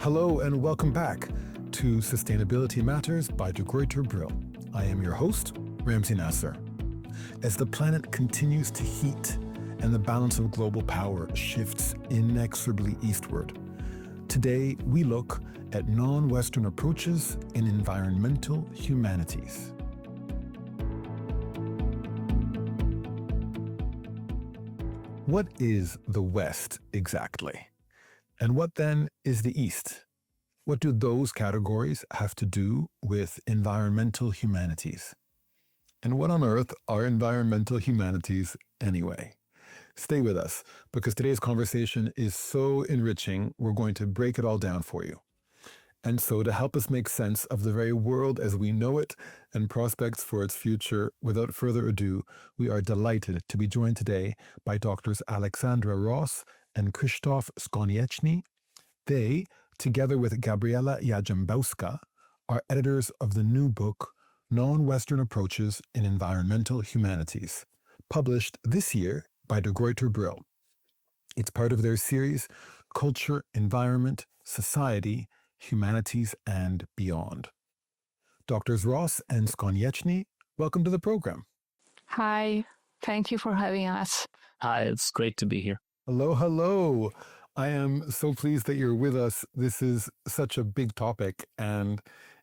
Hello and welcome back to Sustainability Matters by Gruyter Brill. I am your host, Ramsey Nasser. As the planet continues to heat and the balance of global power shifts inexorably eastward, today we look at non-Western approaches in environmental humanities. What is the West exactly? And what then is the East? What do those categories have to do with environmental humanities? And what on earth are environmental humanities anyway? Stay with us, because today's conversation is so enriching, we're going to break it all down for you. And so to help us make sense of the very world as we know it and prospects for its future, without further ado, we are delighted to be joined today by Doctors Alexandra Ross and Krzysztof Skonieczny. They, together with Gabriela Jarzembowska, are editors of the new book, Non-Western Approaches in Environmental Humanities, published this year by De Gruyter Brill. It's part of their series, Culture, Environment, Society, Humanities, and Beyond. Doctors Ross and Skonieczny, welcome to the program. Hi, thank you for having us. Hi, it's great to be here. Hello, hello. I am so pleased that you're with us. This is such a big topic, and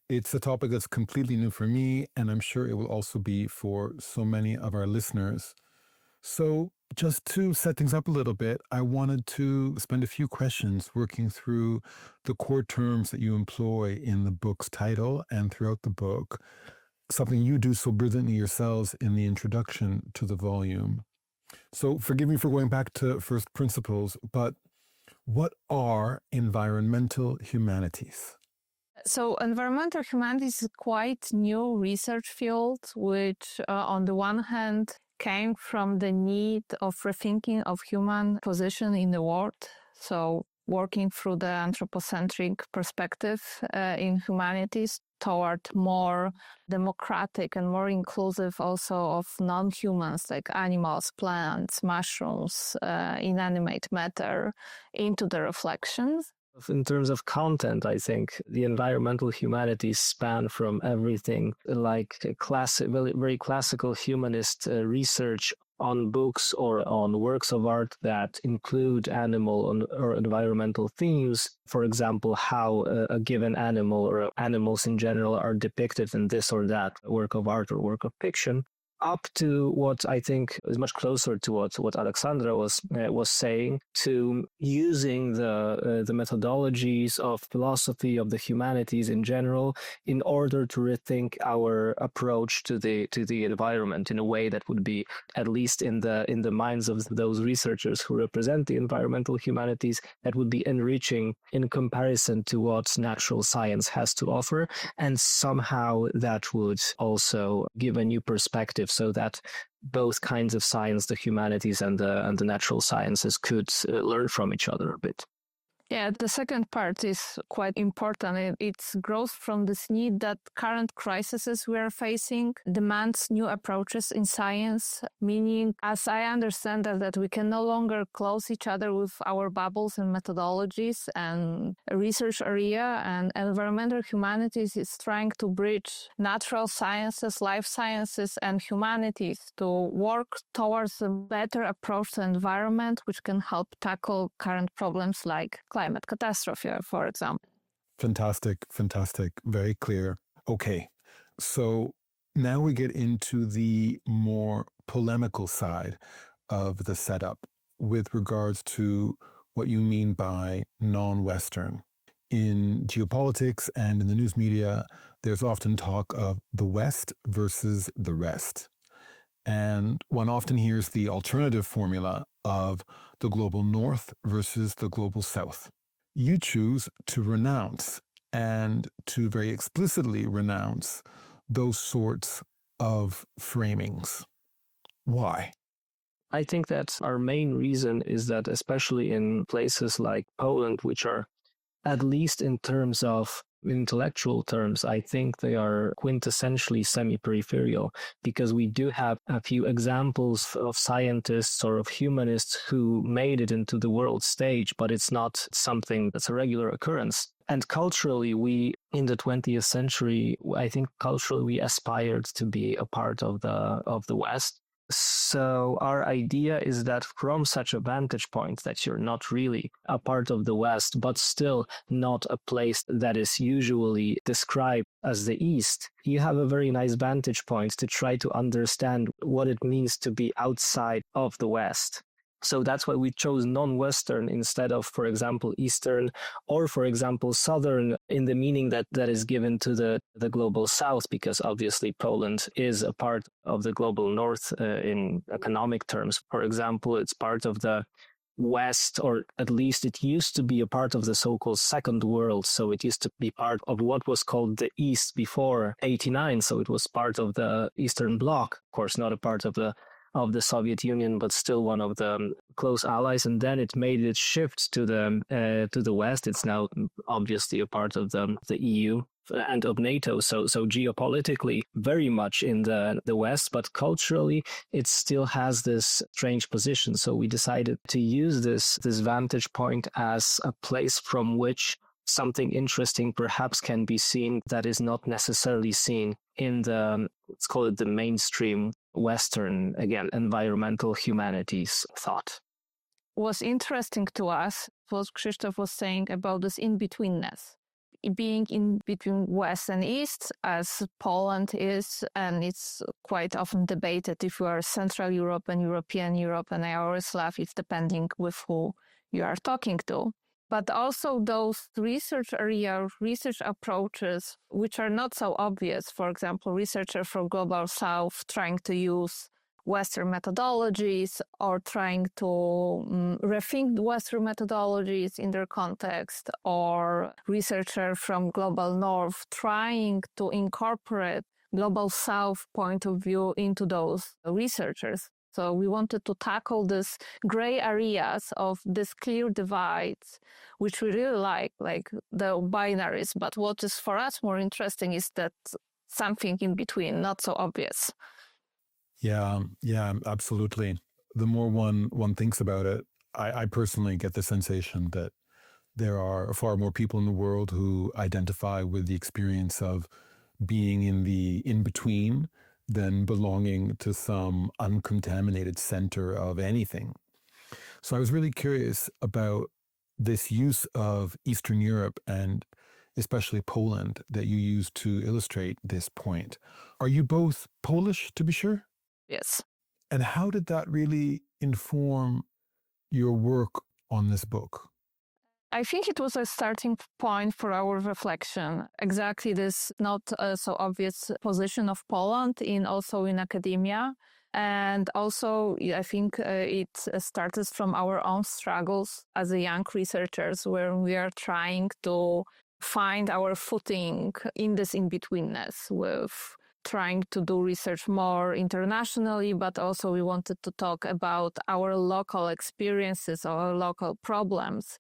it's a topic that's completely new for me, and I'm sure it will also be for so many of our listeners. So just to set things up a little bit, I wanted to spend a few questions working through the core terms that you employ in the book's title and throughout the book, something you do so brilliantly yourselves in the introduction to the volume. So forgive me for going back to first principles, but what are environmental humanities? So environmental humanities is quite new research field, which on the one hand came from the need of rethinking of human position in the world. So working through the anthropocentric perspective in humanities toward more democratic and more inclusive also of non-humans like animals, plants, mushrooms, inanimate matter into the reflections. In terms of content, I think the environmental humanities span from everything like very classical humanist research on books or on works of art that include animal or environmental themes. For example, how a given animal or animals in general are depicted in this or that work of art or work of fiction, up to what I think is much closer to what Alexandra was saying, to using the methodologies of philosophy, of the humanities in general, in order to rethink our approach to the environment in a way that would be, at least in the minds of those researchers who represent the environmental humanities, that would be enriching in comparison to what natural science has to offer, and somehow that would also give a new perspective, so that both kinds of science, the humanities and the natural sciences, could learn from each other a bit. Yeah, the second part is quite important. It grows from this need that current crises we are facing demands new approaches in science, meaning, as I understand that we can no longer close each other with our bubbles and methodologies and research area, and environmental humanities is trying to bridge natural sciences, life sciences, and humanities to work towards a better approach to environment, which can help tackle current problems like climate catastrophe, for example. Fantastic. Very clear. Okay, so now we get into the more polemical side of the setup with regards to what you mean by non-Western. In geopolitics and in the news media, there's often talk of the West versus the rest. And one often hears the alternative formula of the global North versus the global South. You choose to renounce, and to very explicitly renounce, those sorts of framings. Why? I think that our main reason is that, especially in places like Poland, which are, at least in terms of intellectual terms, I think they are quintessentially semi-peripheral, because we do have a few examples of scientists or of humanists who made it into the world stage, but it's not something that's a regular occurrence. And culturally, we, in the 20th century, I think culturally we aspired to be a part of the West. So our idea is that from such a vantage point that you're not really a part of the West, but still not a place that is usually described as the East, you have a very nice vantage point to try to understand what it means to be outside of the West. So that's why we chose non-Western instead of, for example, Eastern, or, for example, Southern, in the meaning that is given to the global South, because obviously Poland is a part of the global North in economic terms. For example, it's part of the West, or at least it used to be a part of the so-called Second World. So it used to be part of what was called the East before 89. So it was part of the Eastern Bloc, of course, not a part of the Soviet Union, but still one of the close allies. And then it made its shift to the West. It's now obviously a part of the EU and of NATO. So geopolitically, very much in the West, but culturally, it still has this strange position. So we decided to use this vantage point as a place from which something interesting perhaps can be seen that is not necessarily seen in the, let's call it the mainstream Western, again, environmental humanities thought. Was interesting to us what Krzysztof was saying about this in-betweenness. Being in between West and East, as Poland is, and it's quite often debated if you are Central Europe and European Europe, and I always laugh, it's depending with who you are talking to. But also those research approaches, which are not so obvious. For example, researchers from Global South trying to use Western methodologies or trying to rethink Western methodologies in their context, or researchers from Global North trying to incorporate Global South point of view into those researchers. So we wanted to tackle these gray areas of these clear divides, which we really like the binaries. But what is for us more interesting is that something in between, not so obvious. Yeah, absolutely. The more one thinks about it, I personally get the sensation that there are far more people in the world who identify with the experience of being in the in-between than belonging to some uncontaminated center of anything. So I was really curious about this use of Eastern Europe and especially Poland that you used to illustrate this point. Are you both Polish, to be sure? Yes. And how did that really inform your work on this book? I think it was a starting point for our reflection. Exactly this not so obvious position of Poland also in academia. And also, I think it started from our own struggles as a young researchers, where we are trying to find our footing in this in-betweenness, with trying to do research more internationally, but also we wanted to talk about our local experiences, our local problems.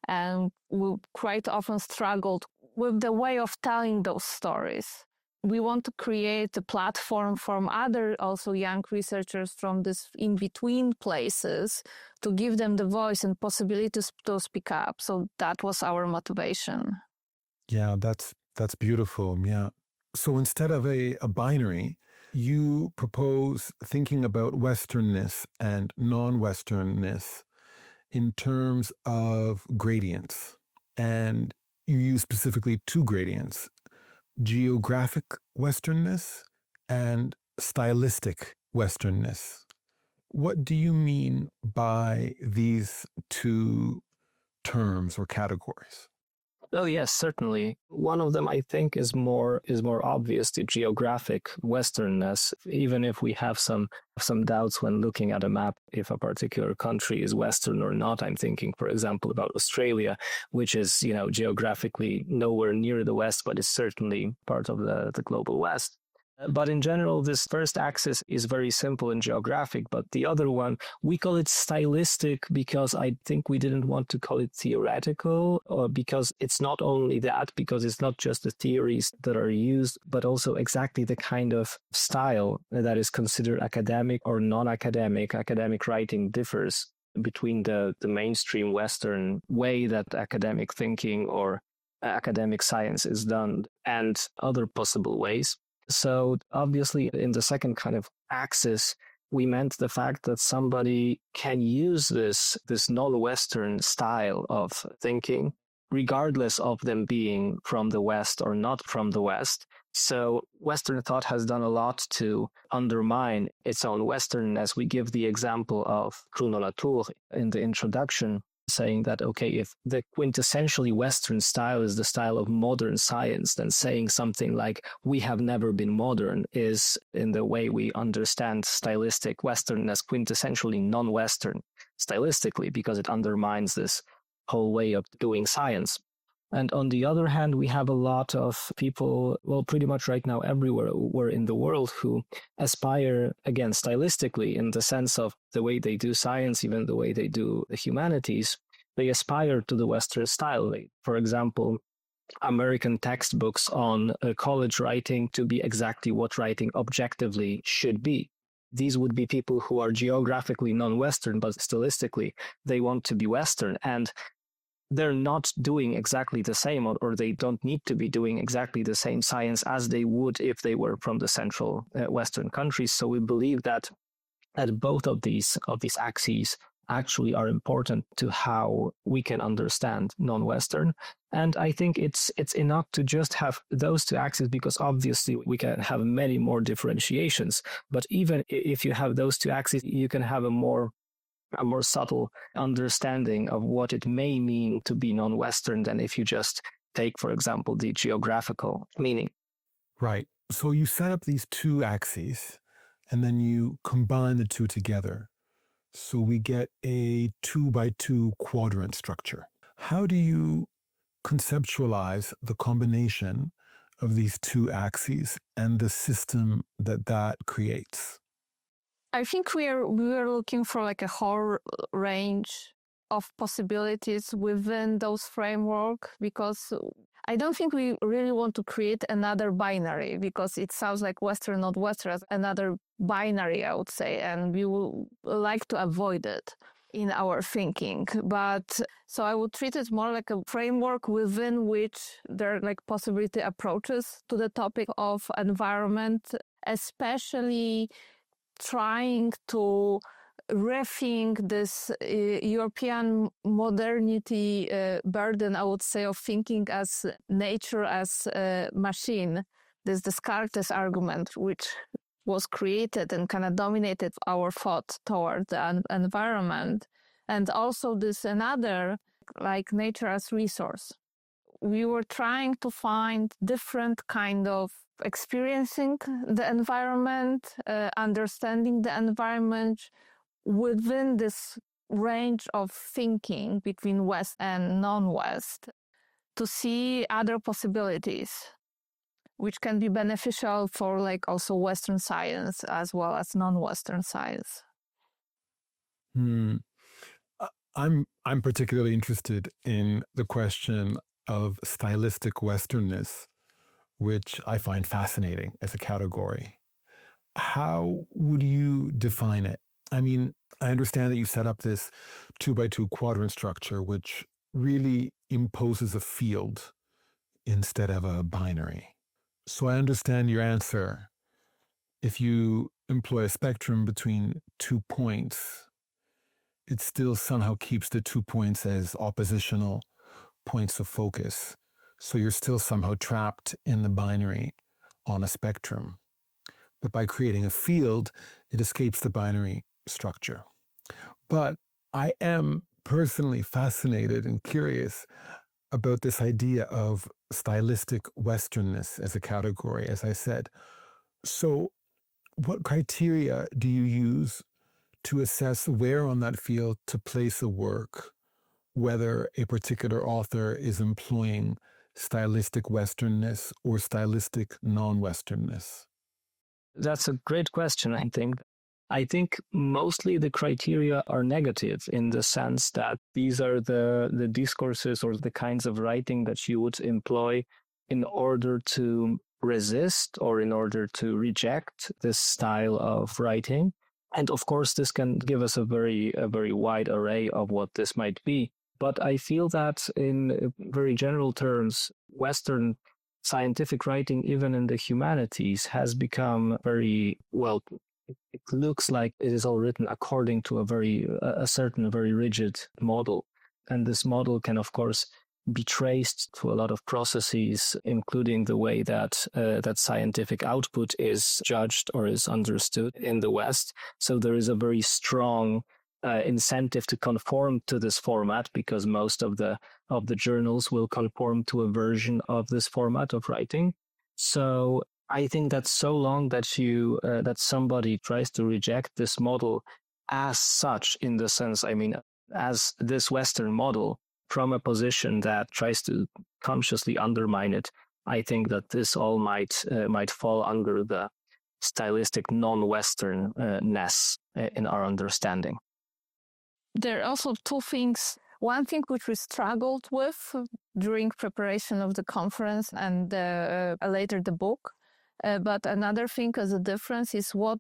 And we quite often struggled with the way of telling those stories. We want to create a platform for other also young researchers from these in-between places to give them the voice and possibilities to speak up. So that was our motivation. Yeah, that's beautiful. Yeah. So instead of a binary, you propose thinking about Westernness and non-Westernness in terms of gradients. And you use specifically two gradients: geographic Westernness and stylistic Westernness. What do you mean by these two terms or categories? Oh yes, certainly. One of them, I think, is more obvious, the geographic Westernness. Even if we have some doubts when looking at a map if a particular country is Western or not. I'm thinking, for example, about Australia, which is, geographically nowhere near the West, but is certainly part of the global West. But in general, this first axis is very simple and geographic, but the other one, we call it stylistic because I think we didn't want to call it theoretical, or because it's not only that, because it's not just the theories that are used, but also exactly the kind of style that is considered academic or non-academic. Academic writing differs between the mainstream Western way that academic thinking or academic science is done and other possible ways. So obviously, in the second kind of axis, we meant the fact that somebody can use this non-Western style of thinking, regardless of them being from the West or not from the West. So Western thought has done a lot to undermine its own Westernness. We give the example of Bruno Latour in the introduction, saying that, okay, if the quintessentially Western style is the style of modern science, then saying something like, we have never been modern, is in the way we understand stylistic Western as quintessentially non-Western stylistically, because it undermines this whole way of doing science. And on the other hand, we have a lot of people, well, pretty much right now everywhere in the world, who aspire, again, stylistically, in the sense of the way they do science, even the way they do the humanities, they aspire to the Western style. For example, American textbooks on college writing to be exactly what writing objectively should be. These would be people who are geographically non-Western, but stylistically, they want to be Western. And they're not doing exactly the same, or they don't need to be doing exactly the same science as they would if they were from the central Western countries. So we believe that both of these axes actually are important to how we can understand non-Western. And I think it's enough to just have those two axes, because obviously we can have many more differentiations. But even if you have those two axes, you can have a more subtle understanding of what it may mean to be non-Western than if you just take, for example, the geographical meaning. Right. So you set up these two axes and then you combine the two together. So we get a 2x2 quadrant structure. How do you conceptualize the combination of these two axes and the system that creates? I think we were looking for like a whole range of possibilities within those framework, because I don't think we really want to create another binary, because it sounds like Western, not Western, as another binary, I would say, and we would like to avoid it in our thinking. But so I would treat it more like a framework within which there are like possibility approaches to the topic of environment, especially trying to rethink this European modernity burden, I would say, of thinking as nature as a machine. This Descartes argument, which was created and kind of dominated our thought toward the environment. And also this another, like nature as resource. We were trying to find different kind of experiencing the environment, understanding the environment within this range of thinking between West and non-West, to see other possibilities which can be beneficial for like also Western science as well as non-Western science. I'm particularly interested in the question of stylistic Westernness, which I find fascinating as a category. How would you define it? I mean, I understand that you set up this 2x2 quadrant structure, which really imposes a field instead of a binary. So I understand your answer. If you employ a spectrum between 2 points, it still somehow keeps the 2 points as oppositional points of focus. So you're still somehow trapped in the binary on a spectrum. But by creating a field, it escapes the binary structure. But I am personally fascinated and curious about this idea of stylistic Westernness as a category, as I said. So what criteria do you use to assess where on that field to place a work, whether a particular author is employing stylistic Westernness or stylistic non-Westernness? That's a great question, I think. I think mostly the criteria are negative in the sense that these are the discourses or the kinds of writing that you would employ in order to resist or in order to reject this style of writing. And of course, this can give us a very wide array of what this might be. But I feel that in very general terms, Western scientific writing, even in the humanities, has become very, well, it looks like it is all written according to a certain very rigid model. And this model can, of course, be traced to a lot of processes, including the way that that scientific output is judged or is understood in the West. So there is a very strong incentive to conform to this format, because most of the journals will conform to a version of this format of writing. So I think that so long that that somebody tries to reject this model as such, in the sense, I mean, as this Western model, from a position that tries to consciously undermine it, I think that this all might fall under the stylistic non-Westernness in our understanding. There are also two things. One thing which we struggled with during preparation of the conference and later the book, but another thing as a difference is what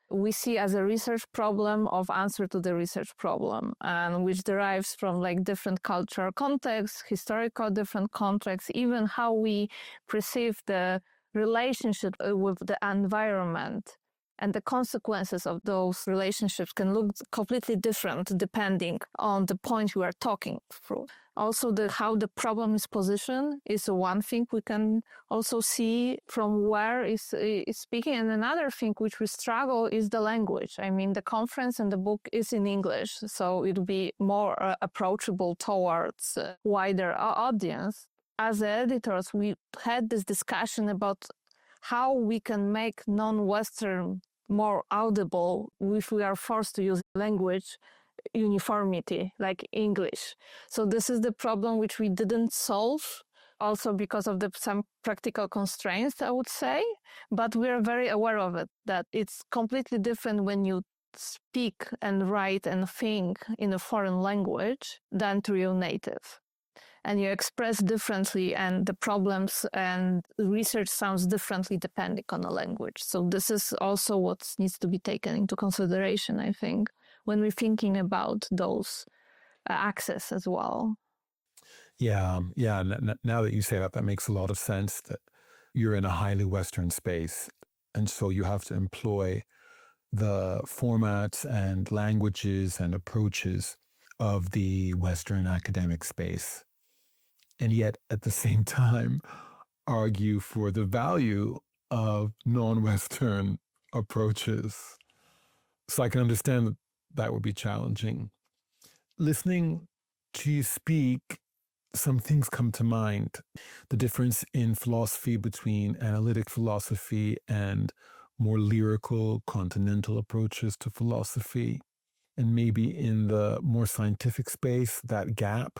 we see as a research problem of answer to the research problem, and which derives from like different cultural contexts, historical different contexts, even how we perceive the relationship with the environment. And the consequences of those relationships can look completely different depending on the point we are talking through. Also, how the problem is positioned is one thing we can also see from where is speaking. And another thing which we struggle is the language. I mean, the conference and the book is in English, so it will be more approachable towards a wider audience. As editors, we had this discussion about how we can make non-Western more audible if we are forced to use language uniformity like English. So this is the problem which we didn't solve, also because of some practical constraints, I would say, but we're very aware of it, that it's completely different when you speak and write and think in a foreign language than to your native. And you express differently, and the problems and research sounds differently depending on the language. So this is also what needs to be taken into consideration, I think, when we're thinking about those access as well. Yeah. Now that you say that, that makes a lot of sense, that you're in a highly Western space. And so you have to employ the formats and languages and approaches of the Western academic space. And yet, at the same time, argue for the value of non-Western approaches. So I can understand that would be challenging. Listening to you speak, some things come to mind. The difference in philosophy between analytic philosophy and more lyrical, continental approaches to philosophy. And maybe in the more scientific space, that gap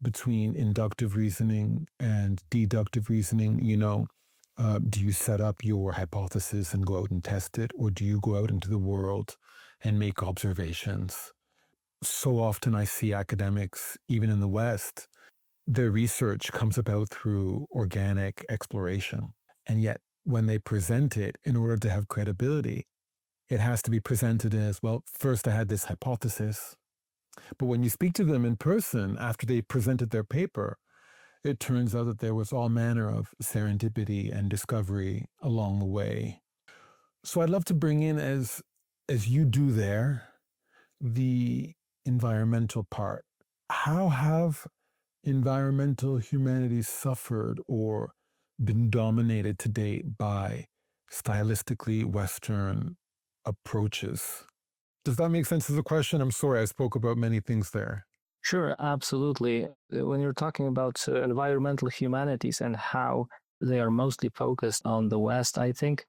between inductive reasoning and deductive reasoning. Do you set up your hypothesis and go out and test it, or do you go out into the world and make observations? So often I see academics, even in the West, their research comes about through organic exploration. And yet when they present it, in order to have credibility, it has to be presented as, well, first I had this hypothesis. But when you speak to them in person, after they presented their paper, it turns out that there was all manner of serendipity and discovery along the way. So I'd love to bring in, as you do there, the environmental part. How have environmental humanities suffered or been dominated to date by stylistically Western approaches? Does that make sense as a question? I'm sorry, I spoke about many things there. Sure, absolutely. When you're talking about environmental humanities and how they are mostly focused on the West, I think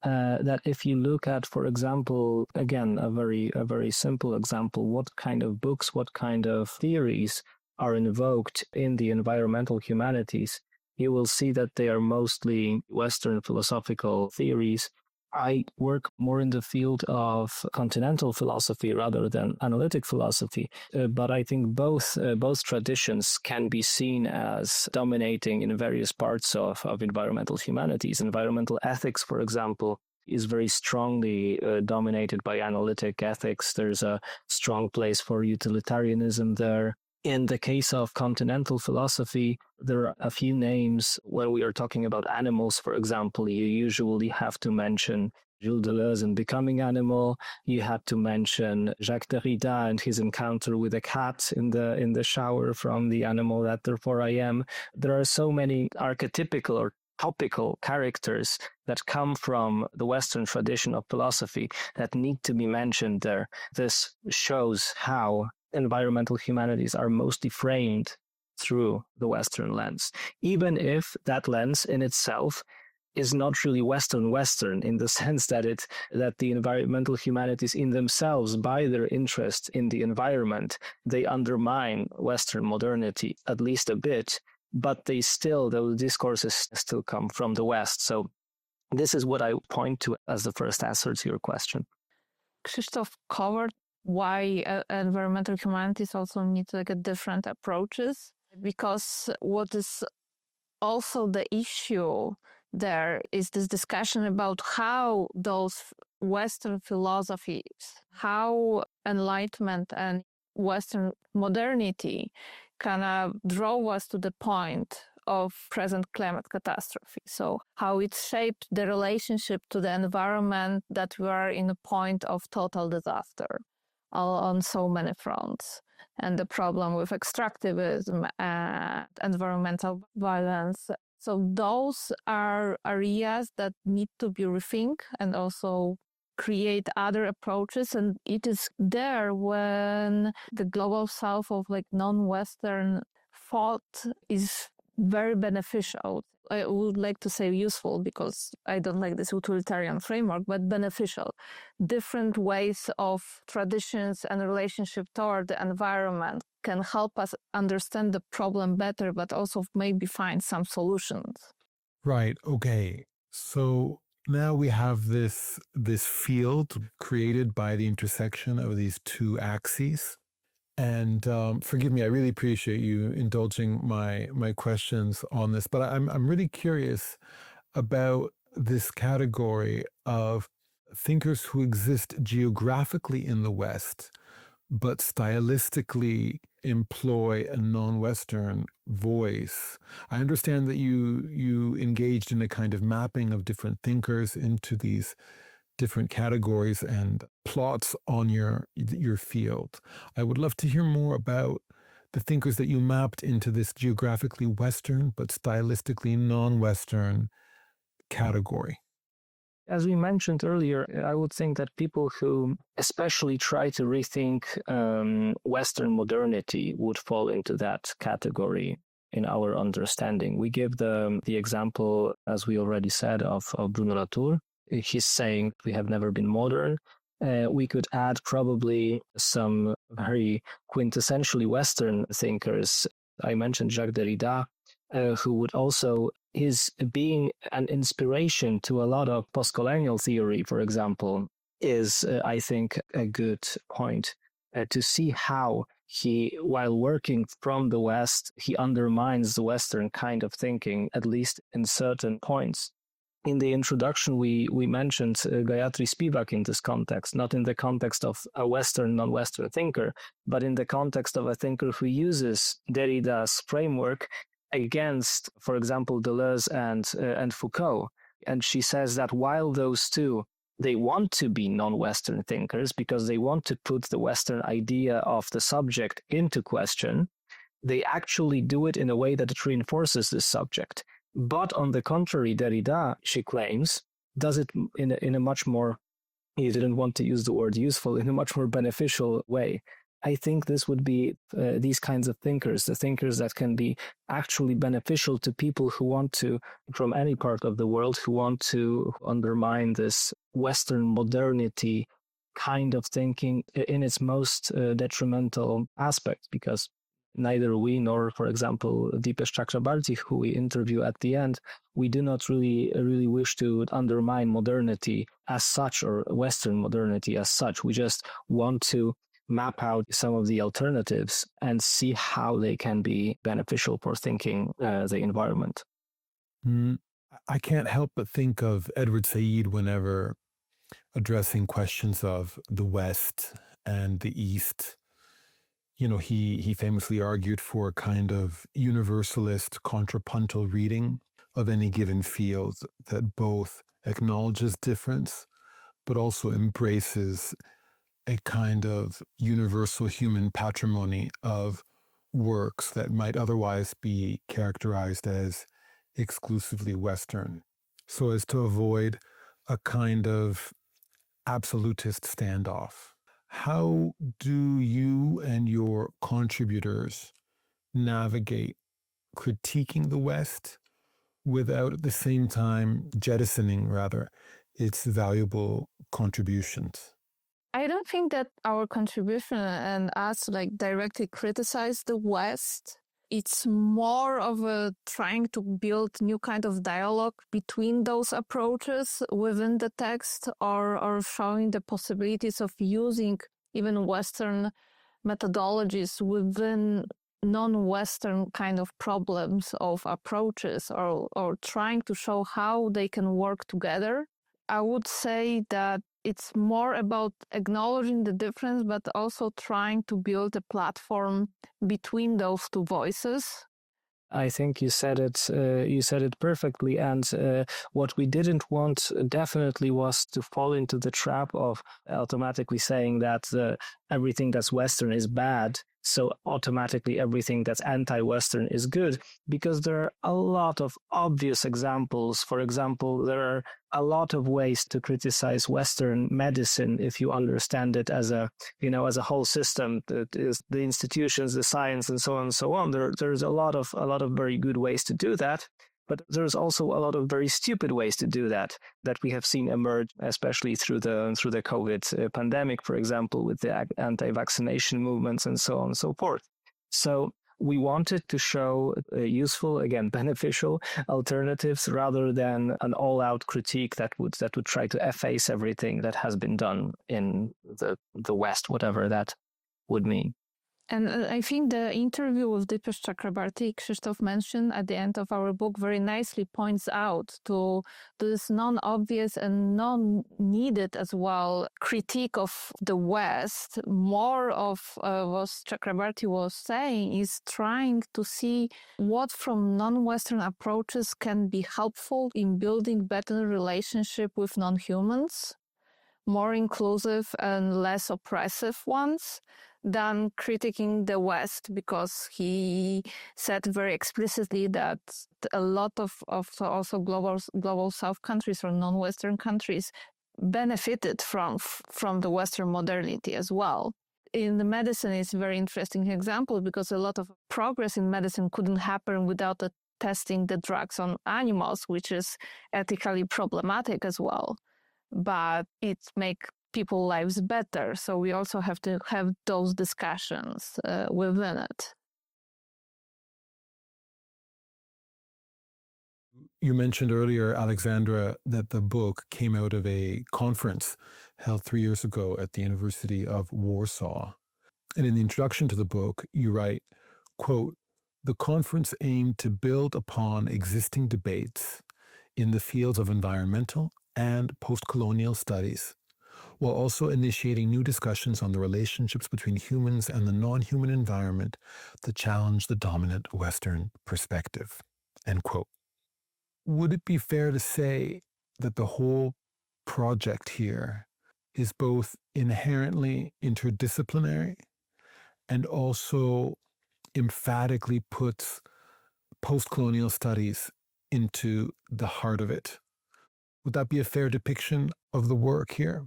that if you look at, for example, again, a very simple example, what kind of books, what kind of theories are invoked in the environmental humanities, you will see that they are mostly Western philosophical theories I work more in the field of continental philosophy rather than analytic philosophy, but I think both traditions can be seen as dominating in various parts of environmental humanities. Environmental ethics, for example, is very strongly dominated by analytic ethics. There's a strong place for utilitarianism there. In the case of continental philosophy, there are a few names. When we are talking about animals, for example, you usually have to mention Gilles Deleuze in Becoming Animal. You had to mention Jacques Derrida and his encounter with a cat in the shower from the animal that therefore I am. There are so many archetypical or topical characters that come from the Western tradition of philosophy that need to be mentioned there. This shows how environmental humanities are mostly framed through the Western lens, even if that lens in itself is not really Western in the sense that the environmental humanities in themselves, by their interest in the environment, they undermine Western modernity at least a bit, but those discourses still come from the West. So this is what I point to as the first answer to your question. Krzysztof covered why environmental humanities also need different approaches, because what is also the issue there is this discussion about how those Western philosophies, how Enlightenment and Western modernity kind of drove us to the point of present climate catastrophe. So how it shaped the relationship to the environment that we are in a point of total disaster on so many fronts. And the problem with extractivism and environmental violence. So those are areas that need to be rethink and also create other approaches. And it is there when the global south of non-Western thought is very beneficial. I would like to say useful because I don't like this utilitarian framework, but beneficial. Different ways of traditions and relationship toward the environment can help us understand the problem better, but also maybe find some solutions. Right. Okay. So now we have this field created by the intersection of these two axes. And forgive me, I really appreciate you indulging my questions on this, but I'm really curious about this category of thinkers who exist geographically in the West, but stylistically employ a non-Western voice. I understand that you engaged in a kind of mapping of different thinkers into these different categories and plots on your field. I would love to hear more about the thinkers that you mapped into this geographically Western but stylistically non-Western category. As we mentioned earlier, I would think that people who especially try to rethink Western modernity would fall into that category in our understanding. We give the example, as we already said, of Bruno Latour. He's saying we have never been modern. We could add probably some very quintessentially Western thinkers. I mentioned Jacques Derrida, who would also is being an inspiration to a lot of post-colonial theory, for example, is, I think, a good point to see how he, while working from the West, he undermines the Western kind of thinking, at least in certain points. In the introduction, we mentioned Gayatri Spivak in this context, not in the context of a Western, non-Western thinker, but in the context of a thinker who uses Derrida's framework against, for example, Deleuze and Foucault. And she says that while those two, they want to be non-Western thinkers because they want to put the Western idea of the subject into question, they actually do it in a way that it reinforces this subject. But on the contrary, Derrida, she claims, does it in a much more, he didn't want to use the word useful, in a much more beneficial way. I think this would be these kinds of thinkers, the thinkers that can be actually beneficial to people who want to, from any part of the world, who want to undermine this Western modernity kind of thinking in its most detrimental aspects, because neither we nor, for example, Dipesh Chakrabarty, who we interview at the end, we do not really wish to undermine modernity as such or Western modernity as such. We just want to map out some of the alternatives and see how they can be beneficial for thinking the environment. I can't help but think of Edward Said whenever addressing questions of the West and the East. He famously argued for a kind of universalist contrapuntal reading of any given field that both acknowledges difference but also embraces a kind of universal human patrimony of works that might otherwise be characterized as exclusively Western, so as to avoid a kind of absolutist standoff. How do you and your contributors navigate critiquing the West without at the same time jettisoning, its valuable contributions? I don't think that our contribution and us directly criticize the West. It's more of a trying to build new kind of dialogue between those approaches within the text, or showing the possibilities of using even Western methodologies within non-Western kind of problems of approaches, or trying to show how they can work together. I would say that it's more about acknowledging the difference, but also trying to build a platform between those two voices. I think you said it perfectly. And what we didn't want definitely was to fall into the trap of automatically saying that everything that's Western is bad, so automatically everything that's anti-Western is good, because there are a lot of obvious examples. For example, there are a lot of ways to criticize Western medicine if you understand it as a whole system. That is the institutions, the science, and so on and so on. There's a lot of very good ways to do that. But there's also a lot of very stupid ways to do that we have seen emerge, especially through the COVID pandemic, for example, with the anti-vaccination movements and so on and so forth. So we wanted to show useful, again, beneficial alternatives rather than an all-out critique that would try to efface everything that has been done in the West, whatever that would mean. And I think the interview with Dipesh Chakrabarty, Krzysztof mentioned at the end of our book, very nicely points out to this non-obvious and non-needed as well critique of the West. More of what Chakrabarty was saying is trying to see what from non-Western approaches can be helpful in building better relationship with non-humans, more inclusive and less oppressive ones, than critiquing the West, because he said very explicitly that a lot of also global South countries or non-Western countries benefited from the Western modernity as well. In the medicine, it's a very interesting example, because a lot of progress in medicine couldn't happen without testing the drugs on animals, which is ethically problematic as well. But it makes people's lives better. So we also have to have those discussions within it. You mentioned earlier, Alexandra, that the book came out of a conference held 3 years ago at the University of Warsaw. And in the introduction to the book, you write, quote, "The conference aimed to build upon existing debates in the fields of environmental and post-colonial studies, while also initiating new discussions on the relationships between humans and the non-human environment that challenge the dominant Western perspective," end quote. Would it be fair to say that the whole project here is both inherently interdisciplinary and also emphatically puts post-colonial studies into the heart of it? Would that be a fair depiction of the work here?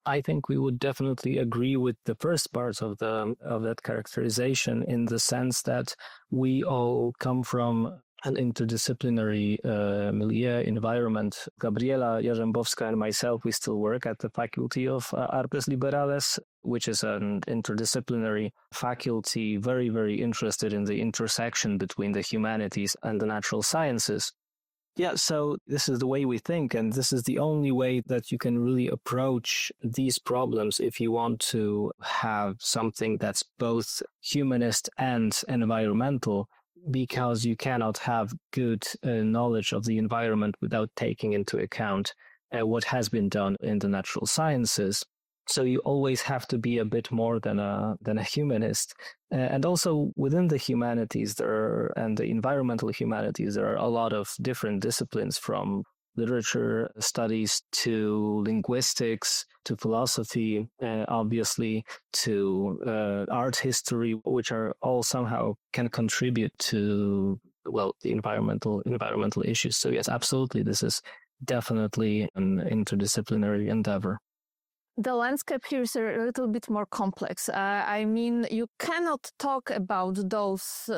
I think we would definitely agree with the first part of that characterization, in the sense that we all come from an interdisciplinary milieu environment. Gabriela Jarzembowska and myself, we still work at the Faculty of Artes Liberales, which is an interdisciplinary faculty very, very interested in the intersection between the humanities and the natural sciences. Yeah, so this is the way we think, and this is the only way that you can really approach these problems if you want to have something that's both humanist and environmental, because you cannot have good knowledge of the environment without taking into account what has been done in the natural sciences. So you always have to be a bit more than a humanist. And also within the humanities and the environmental humanities, there are a lot of different disciplines, from literature studies to linguistics to philosophy, obviously, to art history, which are all somehow can contribute to, well, the environmental issues. So yes, absolutely, this is definitely an interdisciplinary endeavor. The landscape here is a little bit more complex. I mean, you cannot talk about those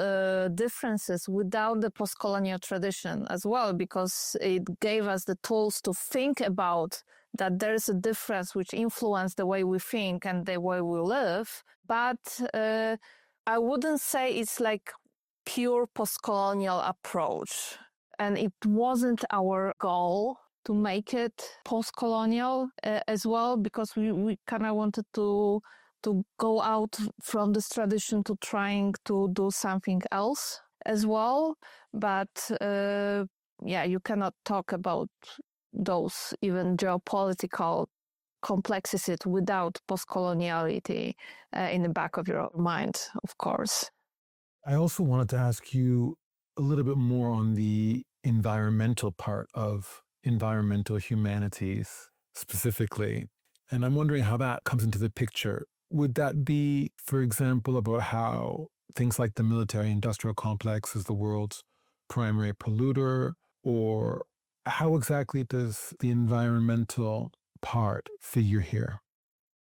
differences without the post-colonial tradition as well, because it gave us the tools to think about that there is a difference which influences the way we think and the way we live. But I wouldn't say it's like pure post-colonial approach. And it wasn't our goal to make it post-colonial as well, because we kind of wanted to go out from this tradition to trying to do something else as well. But you cannot talk about those even geopolitical complexities without post-coloniality in the back of your mind, of course. I also wanted to ask you a little bit more on the environmental part of environmental humanities specifically. And I'm wondering how that comes into the picture. Would that be, for example, about how things like the military-industrial complex is the world's primary polluter, or how exactly does the environmental part figure here?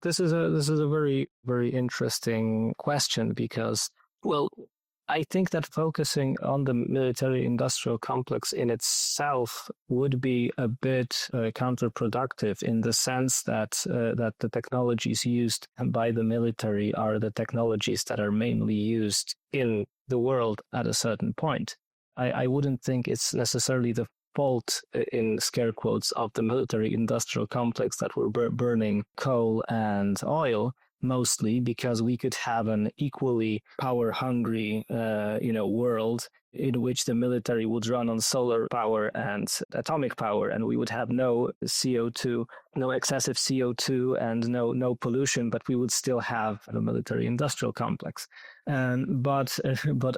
This is a very, very interesting question because, well, I think that focusing on the military-industrial complex in itself would be a bit counterproductive, in the sense that the technologies used by the military are the technologies that are mainly used in the world at a certain point. I wouldn't think it's necessarily the fault, in scare quotes, of the military-industrial complex that we're burning coal and oil, mostly because we could have an equally power-hungry, world in which the military would run on solar power and atomic power, and we would have no CO2, no excessive CO2, and no pollution, but we would still have a military-industrial complex. But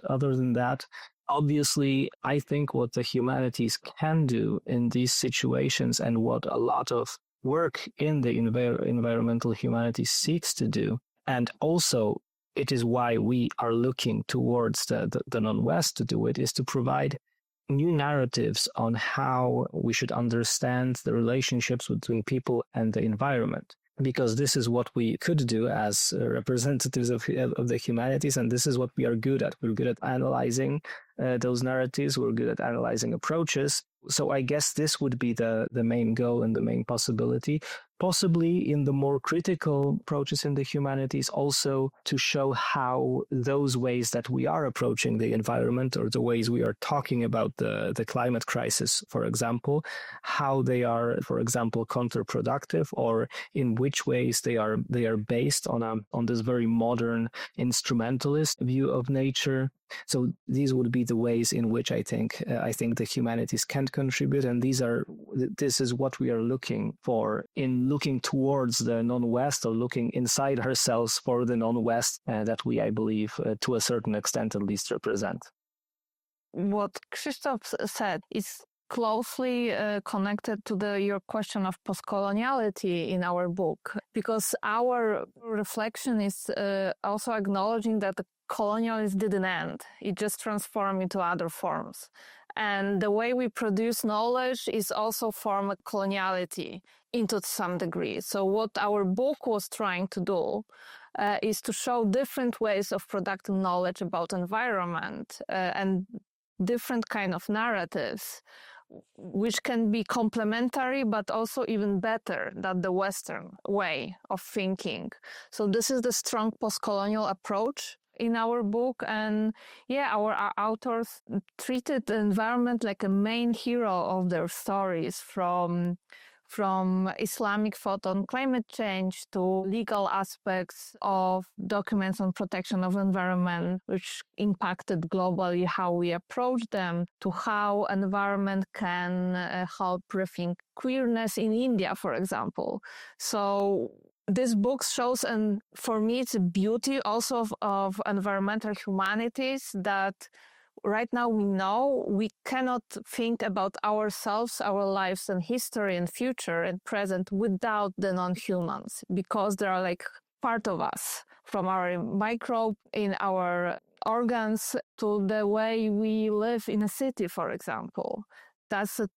other than that, obviously, I think what the humanities can do in these situations, and what a lot of work in the environmental humanities seeks to do, and also it is why we are looking towards the non-West to do it, is to provide new narratives on how we should understand the relationships between people and the environment. Because this is what we could do as representatives of the humanities, and this is what we are good at. We're good at analyzing those narratives. We're good at analyzing approaches. So I guess this would be the main goal and the main possibility. Possibly in the more critical approaches in the humanities, also to show how those ways that we are approaching the environment, or the ways we are talking about the climate crisis, for example, how they are, for example, counterproductive, or in which ways they are based on this very modern instrumentalist view of nature. So these would be the ways in which I think the humanities can contribute, and this is what we are looking for in looking towards the non-West, or looking inside ourselves for the non-West that we, I believe, to a certain extent at least, represent. What Krzysztof said is closely connected to your question of post-coloniality in our book, because our reflection is also acknowledging that the colonialism didn't end. It just transformed into other forms. And the way we produce knowledge is also a form of coloniality into some degree. So what our book was trying to do is to show different ways of producing knowledge about environment. And different kind of narratives which can be complementary but also even better than the Western way of thinking. So this is the strong post-colonial approach in our book, and our authors treated the environment like a main hero of their stories, from Islamic thought on climate change to legal aspects of documents on protection of environment, which impacted globally how we approach them, to how environment can help rethink queerness in India, for example. So this book shows, and for me, it's a beauty also of environmental humanities, that right now we know we cannot think about ourselves, our lives and history and future and present without the non-humans, because they are like part of us, from our microbe in our organs to the way we live in a city, for example. That's a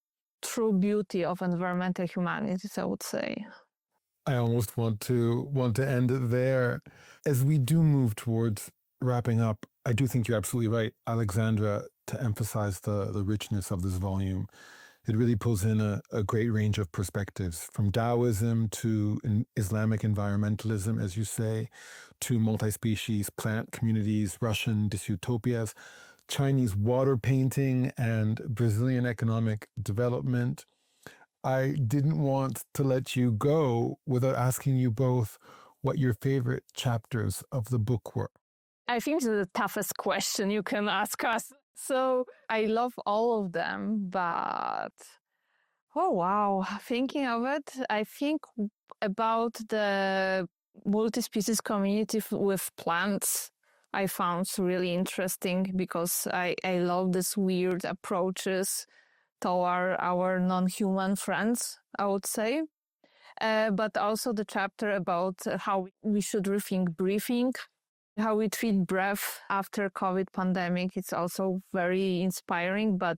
true beauty of environmental humanities, I would say. I almost want to end it there. As we do move towards wrapping up, I do think you're absolutely right, Alexandra, to emphasize the richness of this volume. It really pulls in a great range of perspectives, from Taoism to Islamic environmentalism, as you say, to multi-species plant communities, Russian dystopias, Chinese water painting, and Brazilian economic development. I didn't want to let you go without asking you both what your favorite chapters of the book were. I think it's the toughest question you can ask us. So I love all of them, but oh wow, thinking of it, I think about the multi-species community with plants. I found really interesting because I love these weird approaches toward our non-human friends, I would say. But also the chapter about how we should rethink breathing, how we treat breath after COVID pandemic. It's also very inspiring, but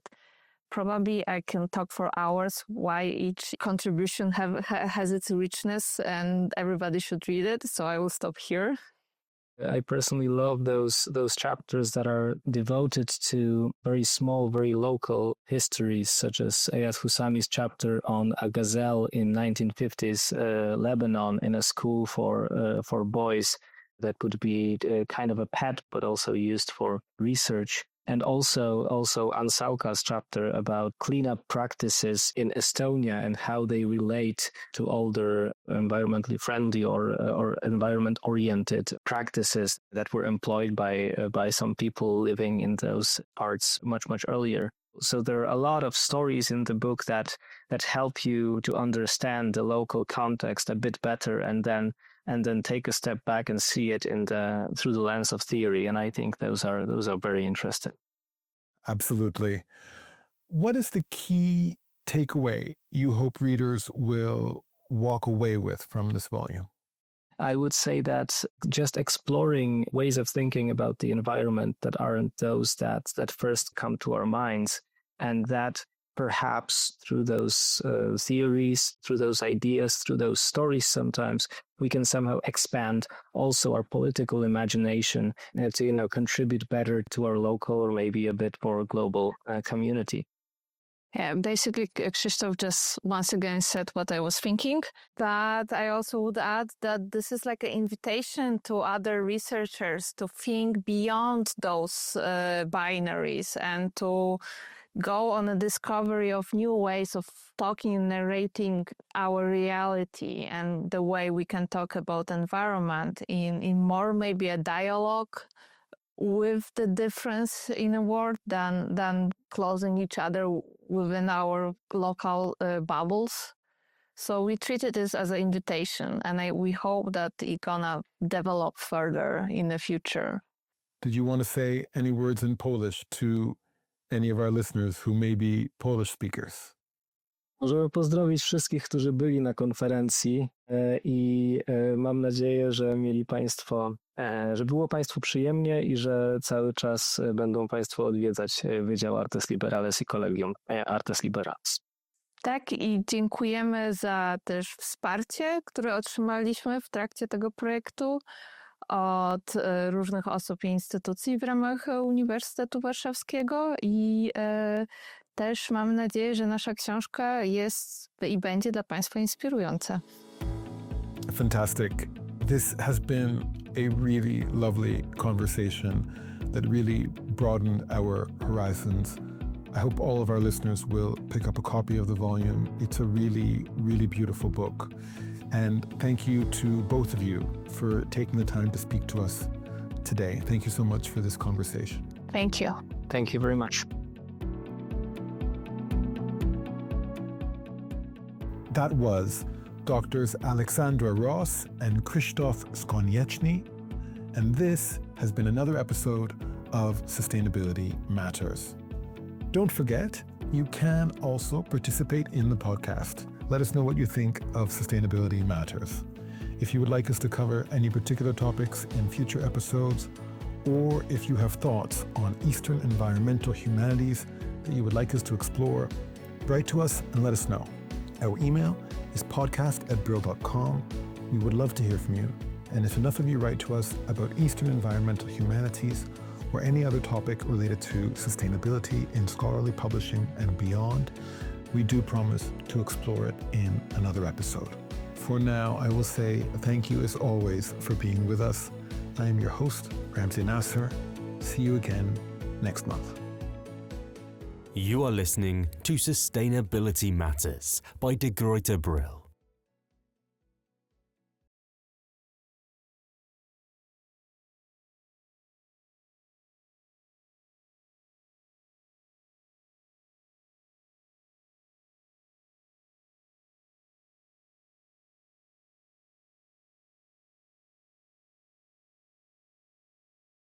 probably I can talk for hours why each contribution has its richness, and everybody should read it. So I will stop here. I personally love those chapters that are devoted to very small, very local histories, such as Ayat Husami's chapter on a gazelle in 1950s Lebanon in a school for boys that would be kind of a pet, but also used for research. And also Ansauka's chapter about cleanup practices in Estonia and how they relate to older environmentally friendly or environment-oriented practices that were employed by some people living in those parts much earlier. So there are a lot of stories in the book that help you to understand the local context a bit better, and then take a step back and see it through the lens of theory. And I think those are very interesting. Absolutely. What is the key takeaway you hope readers will walk away with from this volume? I would say that just exploring ways of thinking about the environment that aren't those that first come to our minds, and that perhaps through those theories, through those ideas, through those stories sometimes, we can somehow expand also our political imagination to contribute better to our local or maybe a bit more global community. Yeah, basically, Krzysztof just once again said what I was thinking. But I also would add that this is like an invitation to other researchers to think beyond those binaries and to go on a discovery of new ways of talking and narrating our reality and the way we can talk about environment in more maybe a dialogue with the difference in a world than closing each other within our local bubbles. So we treated this as an invitation, and we hope that it's gonna develop further in the future. Did you want to say any words in Polish to any of our listeners who may be Polish speakers? Możemy pozdrowić wszystkich, którzy byli na konferencji i mam nadzieję, że mieli Państwo, że było Państwu przyjemnie i że cały czas będą Państwo odwiedzać Wydział Artes Liberales i Collegium Artes Liberales. Tak, i dziękujemy za też wsparcie, które otrzymaliśmy w trakcie tego projektu od różnych osób i instytucji w ramach Uniwersytetu Warszawskiego i też mam nadzieję, że nasza książka jest i będzie dla Państwa inspirująca. Fantastic. This has been a really lovely conversation that really broadened our horizons. I hope all of our listeners will pick up a copy of the volume. It's a really, really beautiful book. And thank you to both of you for taking the time to speak to us today. Thank you so much for this conversation. Thank you. Thank you very much. That was Doctors Aleksandra Ross and Krzysztof Skonieczny, and this has been another episode of Sustainability Matters. Don't forget, you can also participate in the podcast. Let us know what you think of Sustainability Matters. If you would like us to cover any particular topics in future episodes, or if you have thoughts on Eastern environmental humanities that you would like us to explore, write to us and let us know. Our email is podcast@brill.com. We would love to hear from you. And if enough of you write to us about Eastern environmental humanities or any other topic related to sustainability in scholarly publishing and beyond, we do promise to explore it in another episode. For now, I will say thank you as always for being with us. I am your host, Ramsey Nasser. See you again next month. You are listening to Sustainability Matters by Gruyter Brill.